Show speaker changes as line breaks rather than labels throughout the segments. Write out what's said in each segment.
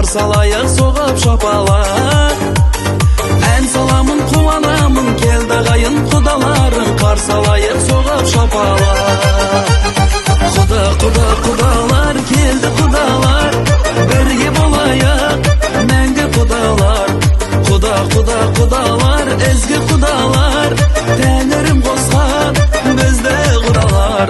қарсы алайық соғып шапалақ. Ән саламын қуанамын келді ғайын құдаларың, қарсы алайық соғып шапалақ. Құдалар келді құдалар, бірге болайық мәңгі құдалар. Құдалар ізгі құдалар, тәңірім қосқан бізді құдалар.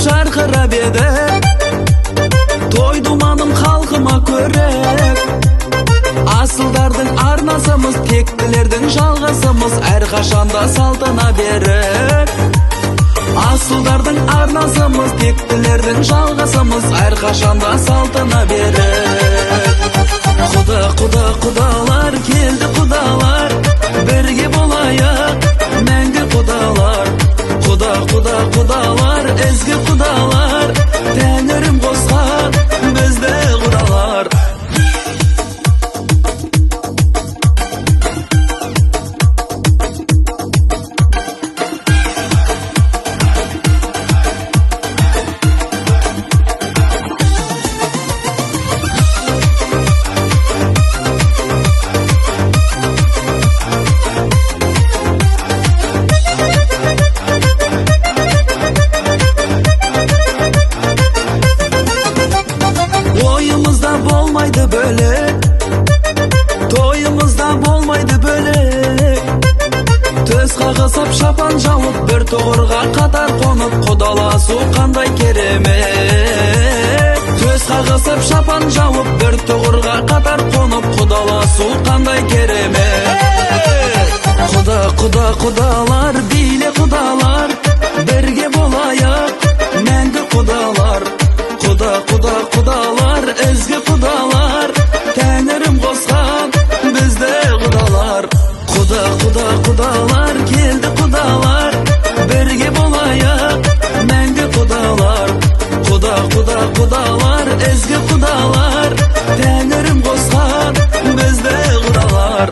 Жарқырап еді той думаным халқыма көріп, асылдардың арнасымыз, тектілердің жалғасымыз, әрқашанда салтына беріп. Асылдардың арнасымыз, тектілердің жалғасымыз, әрқашанда салтына беріп. Құдалар келді құдалар, бірге болайық мәңгі құдалар. Құдалар ізгі құдалар, тәңірім қосқан бізді құдалар. Болмайды бөлек, тойымызда болмайды бөлек. Төс қағысып шапан жауып, бір тұғырға қатар қонып, құдаласу қандай керемет. Төс қағысып шапан жауып, бір тұғырға қатар қонып, құдаласу қандай керемет. Құдалар биле құдалар, бірге болайық мәңгі құдалар. Құдалар ізгі құдалар, тәңірім қосқан бізді құдалар. Құдалар келді құдалар, бірге болайық мәңгі құдалар. Құдалар ізгі құдалар, тәңірім қосқан бізді құдалар.